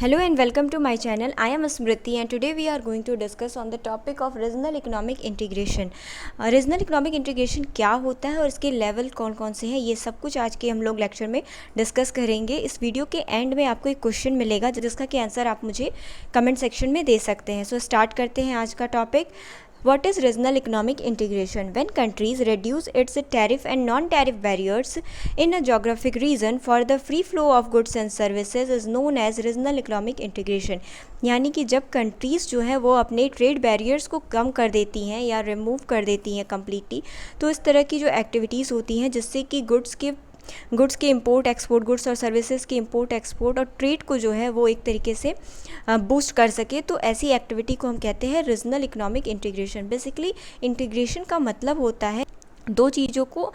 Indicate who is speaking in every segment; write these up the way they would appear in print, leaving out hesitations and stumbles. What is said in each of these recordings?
Speaker 1: Hello and welcome to my channel. I am Smriti and today we are going to discuss on the topic of regional economic integration. Regional economic integration क्या होता है और इसके level कौन कौन से हैं, ये सब कुछ आज के हम लोग लेक्चर में डिस्कस करेंगे। इस वीडियो के एंड में आपको एक क्वेश्चन मिलेगा जिसका कि आंसर आप मुझे कमेंट सेक्शन में दे सकते हैं। सो स्टार्ट करते हैं आज का topic. What is regional economic integration? When countries reduce its tariff and non-tariff barriers in a geographic region for the free flow of goods and services is known as regional economic integration। यानी कि जब countries जो है वो अपने trade barriers को कम कर देती हैं या रिमूव कर देती हैं कम्प्लीटली, तो इस तरह की जो एक्टिविटीज़ होती हैं जिससे कि गुड्स के इंपोर्ट एक्सपोर्ट, गुड्स और सर्विसेज के इंपोर्ट एक्सपोर्ट और ट्रेड को जो है वो एक तरीके से बूस्ट कर सके, तो ऐसी एक्टिविटी को हम कहते हैं regional economic integration. Basically integration का मतलब होता है दो चीज़ों को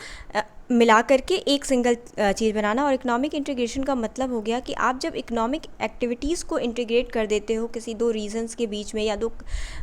Speaker 1: मिला करके एक सिंगल चीज़ बनाना, और इकोनॉमिक इंटीग्रेशन का मतलब हो गया कि आप जब इकोनॉमिक एक्टिविटीज़ को इंटीग्रेट कर देते हो किसी दो रीजन्स के बीच में या दो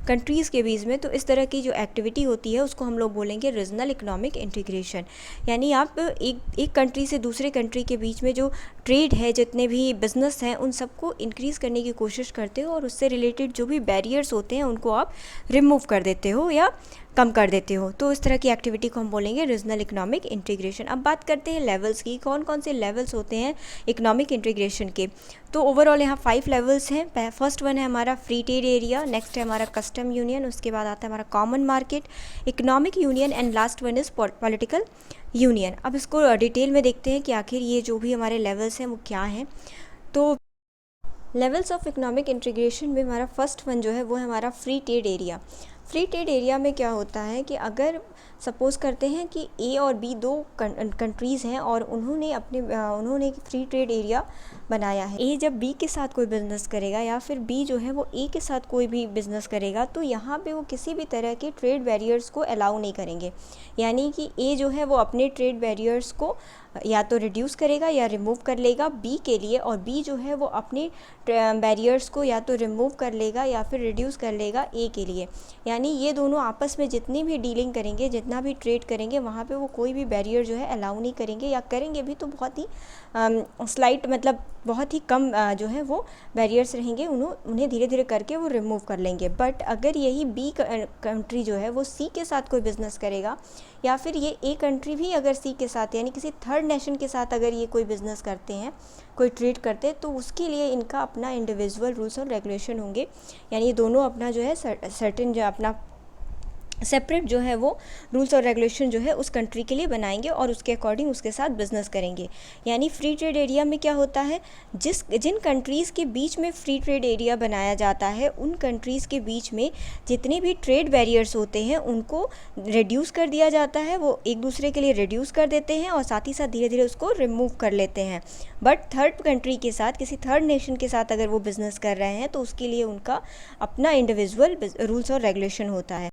Speaker 1: कंट्रीज़ के बीच में, तो इस तरह की जो एक्टिविटी होती है उसको हम लोग बोलेंगे रीजनल इकोनॉमिक इंटीग्रेशन। यानी आप एक कंट्री से दूसरे कंट्री के बीच में जो ट्रेड है, जितने भी बिजनेस हैं, उन सबको इंक्रीज़ करने की कोशिश करते हो और उससे रिलेटेड जो भी बैरियर्स होते हैं उनको आप रिमूव कर देते हो या कम कर देते हो। तो इस तरह की एक्टिविटी को हम बोलेंगे रीजनल इकोनॉमिक इंटीग्रेशन। अब बात करते हैं लेवल्स की, कौन कौन से लेवल्स होते हैं इकोनॉमिक इंटीग्रेशन के। तो ओवरऑल यहाँ 5 लेवल्स हैं। फर्स्ट वन है हमारा फ्री ट्रेड एरिया, नेक्स्ट है हमारा कस्टम यूनियन, उसके बाद आता है हमारा common market, economic union and last one is political union. अब इसको डिटेल में देखते हैं कि आखिर ये जो भी हमारे लेवल्स हैं वो क्या हैं। तो लेवल्स ऑफ इकोनॉमिक इंटीग्रेशन में हमारा फर्स्ट वन जो है वो है हमारा free trade area. Free trade area में क्या होता है कि अगर सपोज़ करते हैं कि ए और बी दो कंट्रीज़ हैं और उन्होंने फ्री ट्रेड एरिया बनाया है। ए जब बी के साथ कोई बिज़नेस करेगा या फिर बी जो है वो ए के साथ कोई भी बिज़नेस करेगा, तो यहाँ पे वो किसी भी तरह के ट्रेड बैरियर्स को अलाउ नहीं करेंगे। यानी कि ए जो है वो अपने ट्रेड बैरियर्स को या तो रिड्यूस करेगा या रिमूव कर लेगा बी के लिए, और बी जो है वो अपने बैरियर्स को या तो रिमूव कर लेगा या फिर रिड्यूस कर लेगा ए के लिए। यानी ये दोनों आपस में जितनी भी डीलिंग करेंगे, जितना भी ट्रेड करेंगे, वहाँ पे वो कोई भी बैरियर जो है अलाउ नहीं करेंगे, या करेंगे भी तो बहुत ही स्लाइट, मतलब बहुत ही कम जो है वो बैरियर्स रहेंगे, उन्हें धीरे धीरे करके वो रिमूव कर लेंगे। बट अगर यही बी कंट्री जो है वो सी के साथ कोई बिज़नेस करेगा, या फिर ये ए कंट्री भी अगर सी के साथ यानी किसी थर्ड नेशन के साथ अगर ये कोई बिज़नेस करते हैं, कोई ट्रेड करते हैं, तो उसके लिए इनका अपना इंडिविजुअल रूल्स और रेगुलेशन होंगे। यानी ये दोनों अपना जो है सर्टेन जो अपना सेपरेट जो है वो रूल्स और रेगुलेशन जो है उस कंट्री के लिए बनाएंगे और उसके अकॉर्डिंग उसके साथ बिजनेस करेंगे। यानी फ्री ट्रेड एरिया में क्या होता है, जिन कंट्रीज़ के बीच में फ्री ट्रेड एरिया बनाया जाता है, उन कंट्रीज़ के बीच में जितने भी ट्रेड बैरियर्स होते हैं उनको रिड्यूस कर दिया जाता है। वो एक दूसरे के लिए रिड्यूस कर देते हैं और साथ ही साथ धीरे धीरे उसको रिमूव कर लेते हैं। बट थर्ड कंट्री के साथ, किसी थर्ड नेशन के साथ अगर वो बिज़नेस कर रहे हैं, तो उसके लिए उनका अपना इंडिविजुअल रूल्स और रेगुलेशन होता है।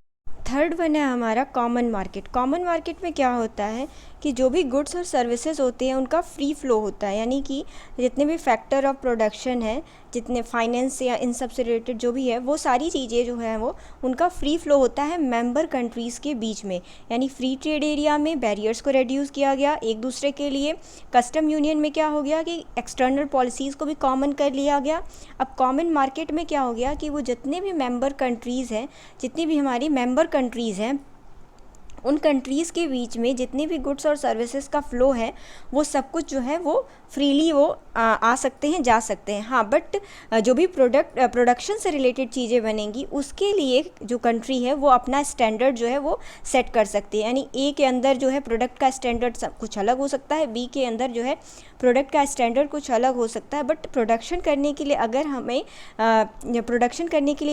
Speaker 1: थर्ड वन है हमारा कॉमन मार्केट। कॉमन मार्केट में क्या होता है कि जो भी गुड्स और सर्विसेज होते हैं उनका फ्री फ्लो होता है। यानी कि जितने भी फैक्टर ऑफ प्रोडक्शन है, जितने फाइनेंस या इन सब से रिलेटेड जो भी है, वो सारी चीज़ें जो है वो उनका फ्री फ्लो होता है मेंबर कंट्रीज़ के बीच में। यानी फ्री ट्रेड एरिया में बैरियर्स को रिड्यूस किया गया एक दूसरे के लिए। कस्टम यूनियन में क्या हो गया कि एक्सटर्नल पॉलिसीज़ को भी कॉमन कर लिया गया। अब कॉमन मार्केट में क्या हो गया कि वो जितने भी मेंबर कंट्रीज़ हैं, जितनी भी हमारी मेंबर कंट्रीज़ हैं, उन कंट्रीज़ के बीच में जितने भी गुड्स और सर्विसेज का फ़्लो है वो सब कुछ जो है वो फ्रीली वो आ सकते हैं, जा सकते हैं। हाँ, बट जो भी प्रोडक्शन से रिलेटेड चीज़ें बनेंगी उसके लिए जो कंट्री है वो अपना स्टैंडर्ड जो है वो सेट कर सकती है। यानी ए के अंदर जो है प्रोडक्ट का स्टैंडर्ड कुछ अलग हो सकता है, बी के अंदर जो है प्रोडक्ट का स्टैंडर्ड कुछ अलग हो सकता है। बट प्रोडक्शन करने के लिए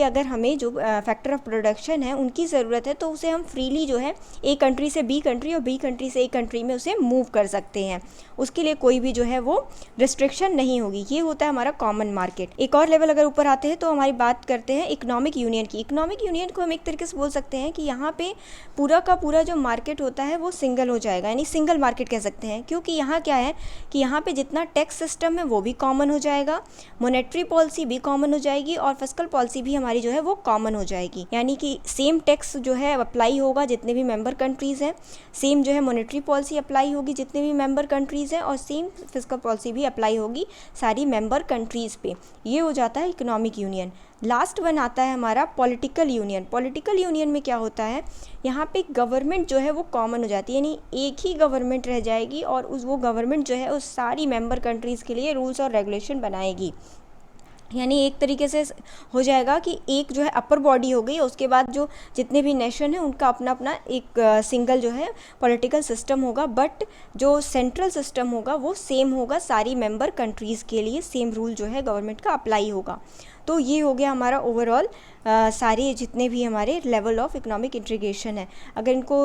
Speaker 1: अगर हमें जो फैक्टर ऑफ प्रोडक्शन है उनकी ज़रूरत है, तो उसे हम फ्रीली जो है ए कंट्री से बी कंट्री और बी कंट्री से ए कंट्री में उसे मूव कर सकते हैं। उसके लिए कोई भी जो है वो रिस्ट्रिक्शन नहीं होगी। ये होता है हमारा कॉमन मार्केट। एक और लेवल अगर ऊपर आते हैं तो हमारी बात करते हैं इकोनॉमिक यूनियन की। इकोनॉमिक यूनियन को हम एक तरीके से बोल सकते हैं कि यहाँ पे पूरा का पूरा जो मार्केट होता है वो सिंगल हो जाएगा, यानी सिंगल मार्केट कह सकते हैं। क्योंकि यहाँ क्या है कि यहाँ पे जितना टैक्स सिस्टम है वो भी कॉमन हो जाएगा, मॉनेटरी पॉलिसी भी कॉमन हो जाएगी और फिस्कल पॉलिसी भी हमारी जो है वो कॉमन हो जाएगी। यानी कि सेम टैक्स जो है अप्लाई होगा जितने भी मेंबर कंट्रीज़ हैं, सेम जो है मॉनेटरी पॉलिसी अप्लाई होगी जितने भी मेंबर कंट्रीज़ हैं, और सेम फिस्कल पॉलिसी भी अप्लाई होगी सारी मेंबर कंट्रीज़ पे। ये हो जाता है इकोनॉमिक यूनियन। लास्ट वन आता है हमारा पॉलिटिकल यूनियन। पॉलिटिकल यूनियन में क्या होता है, यहाँ पे गवर्नमेंट जो है वो कॉमन हो जाती है, यानी एक ही गवर्नमेंट रह जाएगी और वो गवर्नमेंट जो है उस सारी मेंबर कंट्रीज़ के लिए रूल्स और रेगुलेशन बनाएगी। यानी एक तरीके से हो जाएगा कि एक जो है अपर बॉडी हो गई, उसके बाद जो जितने भी नेशन हैं उनका अपना अपना एक सिंगल जो है पॉलिटिकल सिस्टम होगा, बट जो सेंट्रल सिस्टम होगा वो सेम होगा सारी मेंबर कंट्रीज़ के लिए, सेम रूल जो है गवर्नमेंट का अप्लाई होगा। तो ये हो गया हमारा ओवरऑल सारे जितने भी हमारे लेवल ऑफ इकोनॉमिक इंटीग्रेशन है। अगर इनको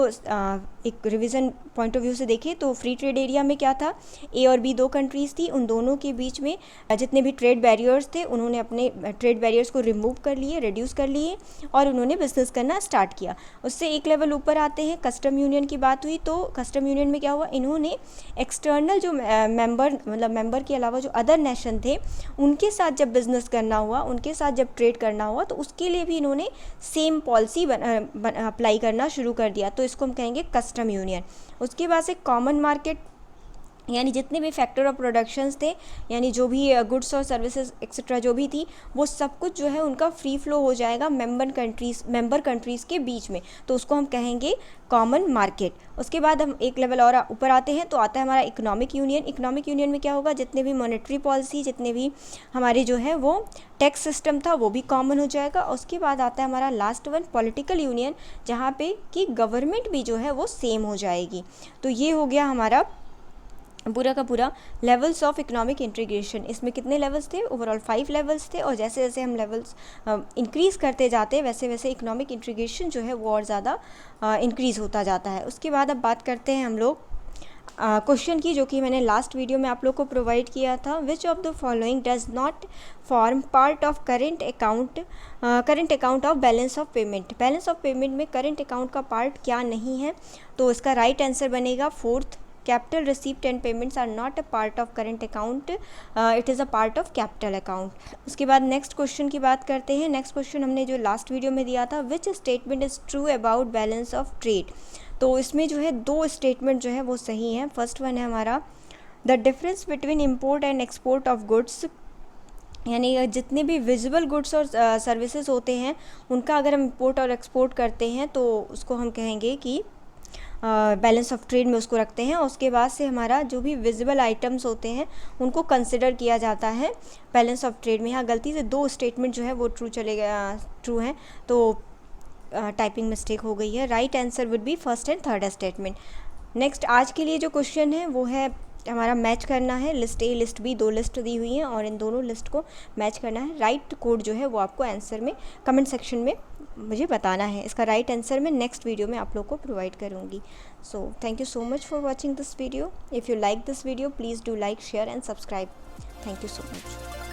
Speaker 1: एक रिवीजन पॉइंट ऑफ व्यू से देखें तो फ्री ट्रेड एरिया में क्या था, ए और बी दो कंट्रीज़ थी, उन दोनों के बीच में जितने भी ट्रेड बैरियर्स थे उन्होंने अपने ट्रेड बैरियर्स को रिमूव कर लिए, रिड्यूस कर लिए, और उन्होंने बिजनेस करना स्टार्ट किया। उससे एक लेवल ऊपर आते हैं, कस्टम यूनियन की बात हुई तो कस्टम यूनियन में क्या हुआ, इन्होंने एक्सटर्नल जो मेंबर मतलब मेंबर के अलावा जो अदर नेशन थे उनके साथ जब बिज़नेस करना हुआ, उनके साथ जब ट्रेड करना हुआ, तो उसके लिए भी इन्होंने सेम पॉलिसी अप्लाई करना शुरू कर दिया, तो इसको हम कहेंगे कस्टम यूनियन। उसके बाद से कॉमन मार्केट, यानी जितने भी फैक्टर ऑफ प्रोडक्शंस थे, यानी जो भी गुड्स और सर्विसेज एक्सेट्रा जो भी थी, वो सब कुछ जो है उनका फ्री फ्लो हो जाएगा मेंबर कंट्रीज़ के बीच में, तो उसको हम कहेंगे कॉमन मार्केट। उसके बाद हम एक लेवल और ऊपर आते हैं तो आता है हमारा इकोनॉमिक यूनियन। इकोनॉमिक यूनियन में क्या होगा, जितने भी मॉनेटरी पॉलिसी, जितने भी हमारे जो है वो टैक्स सिस्टम था वो भी कॉमन हो जाएगा। उसके बाद आता है हमारा लास्ट वन पॉलिटिकल यूनियन, जहाँ पे कि गवर्नमेंट भी जो है वो सेम हो जाएगी। तो ये हो गया हमारा पूरा का पूरा लेवल्स ऑफ इकोनॉमिक इंटीग्रेशन। इसमें कितने लेवल्स थे, ओवरऑल 5 लेवल्स थे, और जैसे जैसे हम लेवल्स इंक्रीज़ करते जाते हैं वैसे वैसे इकोनॉमिक इंटीग्रेशन जो है वो और ज़्यादा इंक्रीज़ होता जाता है। उसके बाद अब बात करते हैं हम लोग क्वेश्चन की, जो कि मैंने लास्ट वीडियो में आप लोग को प्रोवाइड किया था। Which of the following does not form part of current account of balance of payment. Balance of payment में करेंट अकाउंट का पार्ट क्या नहीं है, तो इसका राइट आंसर बनेगा fourth, capital receipt and payments are not a part of current account, it is a part of capital account. उसके बाद नेक्स्ट क्वेश्चन की बात करते हैं। नेक्स्ट क्वेश्चन हमने जो लास्ट वीडियो में दिया था, which statement is true about balance of trade. तो इसमें जो है दो स्टेटमेंट जो है वो सही हैं। फर्स्ट वन है हमारा, the difference between import and export of goods, यानी जितने भी विजिबल गुड्स और सर्विसेज होते हैं उनका अगर हम इम्पोर्ट और एक्सपोर्ट करते हैं तो उसको हम कहेंगे कि बैलेंस ऑफ ट्रेड में उसको रखते हैं। उसके बाद से हमारा जो भी विजिबल आइटम्स होते हैं उनको कंसिडर किया जाता है बैलेंस ऑफ ट्रेड में। यहाँ गलती से दो स्टेटमेंट जो है वो ट्रू हैं, तो टाइपिंग मिस्टेक हो गई है। Right answer would be first and third statement. Next आज के लिए जो क्वेश्चन है वो है हमारा मैच करना है लिस्ट ए लिस्ट बी, दो लिस्ट दी हुई हैं और इन दोनों लिस्ट को मैच करना है। राइट कोड जो है वो आपको आंसर में कमेंट सेक्शन में मुझे बताना है। इसका राइट आंसर मैं नेक्स्ट वीडियो में आप लोग को प्रोवाइड करूँगी। So thank you so much for watching this video. If you like this video please do like, share and subscribe. Thank you so much.